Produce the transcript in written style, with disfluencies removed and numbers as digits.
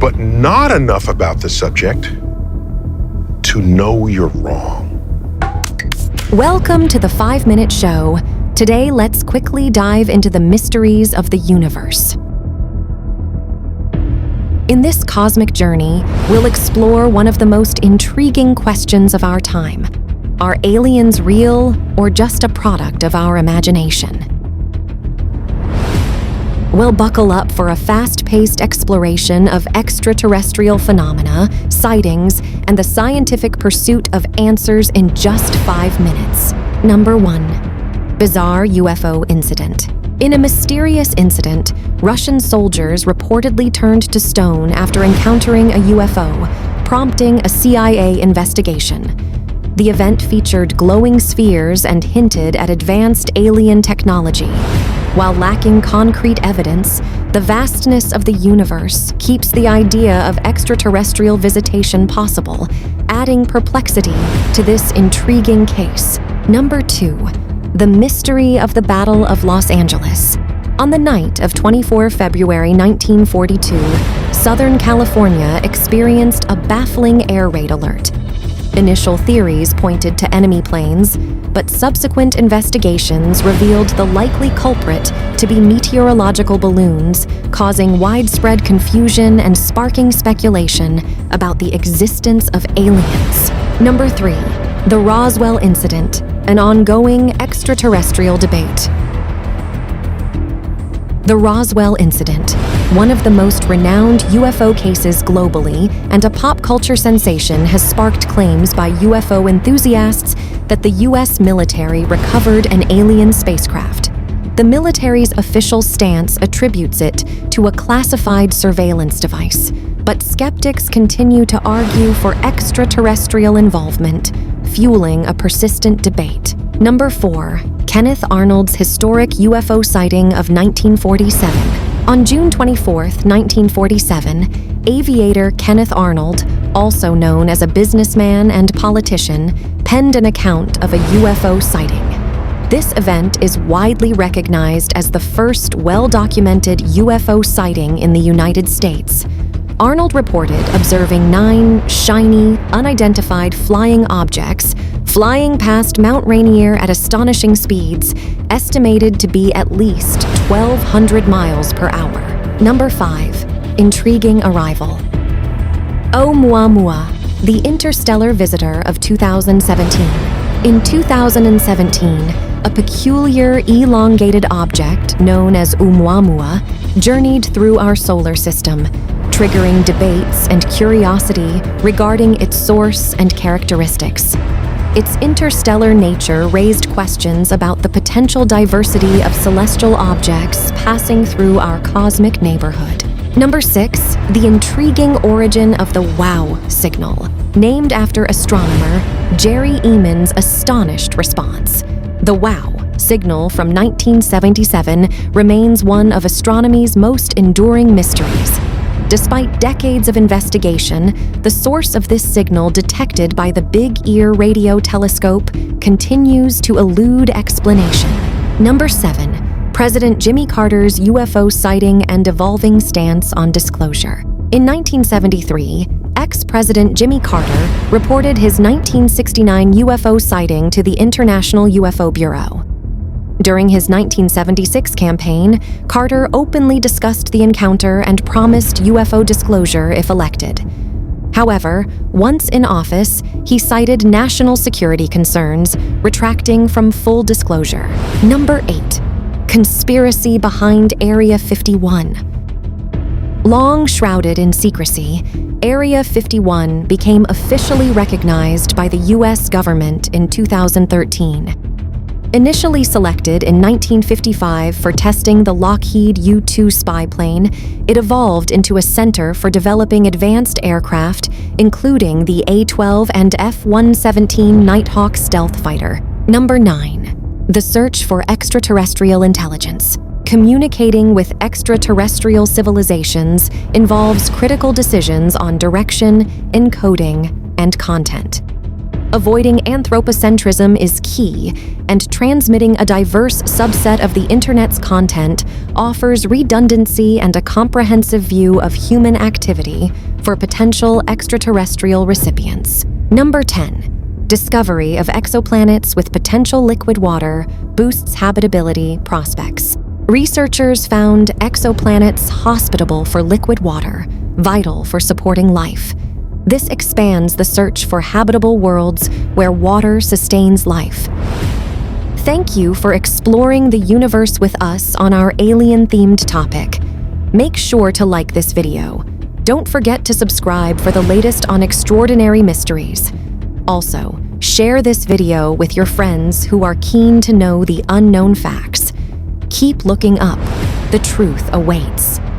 but not enough about the subject to know you're wrong. Welcome to the 5-Minute Show. Today, let's quickly dive into the mysteries of the universe. In this cosmic journey, we'll explore one of the most intriguing questions of our time. Are aliens real or just a product of our imagination? We'll buckle up for a fast-paced exploration of extraterrestrial phenomena, sightings, and the scientific pursuit of answers in just 5 minutes. Number 1. Bizarre UFO Incident. In a mysterious incident, Russian soldiers reportedly turned to stone after encountering a UFO, prompting a CIA investigation. The event featured glowing spheres and hinted at advanced alien technology. While lacking concrete evidence, the vastness of the universe keeps the idea of extraterrestrial visitation possible, adding perplexity to this intriguing case. Number 2. The mystery of the Battle of Los Angeles. On the night of 24 February 1942, Southern California experienced a baffling air raid alert. Initial theories pointed to enemy planes, but subsequent investigations revealed the likely culprit to be meteorological balloons, causing widespread confusion and sparking speculation about the existence of aliens. Number 3. The Roswell Incident, an ongoing extraterrestrial debate. The Roswell Incident, one of the most renowned UFO cases globally and a pop culture sensation, has sparked claims by UFO enthusiasts that the U.S. military recovered an alien spacecraft. The military's official stance attributes it to a classified surveillance device, but skeptics continue to argue for extraterrestrial involvement, fueling a persistent debate. Number 4. Kenneth Arnold's historic UFO sighting of 1947. On June 24, 1947, aviator Kenneth Arnold, also known as a businessman and politician, penned an account of a UFO sighting. This event is widely recognized as the first well-documented UFO sighting in the United States. Arnold reported observing 9 shiny, unidentified flying objects flying past Mount Rainier at astonishing speeds, estimated to be at least 1,200 miles per hour. Number 5. Intriguing arrival. Oumuamua, the interstellar visitor of 2017. In 2017, a peculiar elongated object known as Oumuamua journeyed through our solar system, triggering debates and curiosity regarding its source and characteristics. Its interstellar nature raised questions about the potential diversity of celestial objects passing through our cosmic neighborhood. Number 6. The intriguing origin of the WOW signal, named after astronomer Jerry Eamon's astonished response. The WOW signal from 1977 remains one of astronomy's most enduring mysteries. Despite decades of investigation, the source of this signal detected by the Big Ear radio telescope continues to elude explanation. Number 7. President Jimmy Carter's UFO sighting and evolving stance on disclosure. In 1973, ex-President Jimmy Carter reported his 1969 UFO sighting to the International UFO Bureau. During his 1976 campaign, Carter openly discussed the encounter and promised UFO disclosure if elected. However, once in office, he cited national security concerns, retracting from full disclosure. Number 8. Conspiracy behind Area 51. Long shrouded in secrecy, Area 51 became officially recognized by the U.S. government in 2013. Initially selected in 1955 for testing the Lockheed U-2 spy plane, it evolved into a center for developing advanced aircraft, including the A-12 and F-117 Nighthawk stealth fighter. Number 9. The search for extraterrestrial intelligence. Communicating with extraterrestrial civilizations involves critical decisions on direction, encoding, and content. Avoiding anthropocentrism is key, and transmitting a diverse subset of the Internet's content offers redundancy and a comprehensive view of human activity for potential extraterrestrial recipients. Number 10. Discovery of exoplanets with potential liquid water boosts habitability prospects. Researchers found exoplanets hospitable for liquid water, vital for supporting life. This expands the search for habitable worlds where water sustains life. Thank you for exploring the universe with us on our alien-themed topic. Make sure to like this video. Don't forget to subscribe for the latest on extraordinary mysteries. Also, share this video with your friends who are keen to know the unknown facts. Keep looking up. The truth awaits.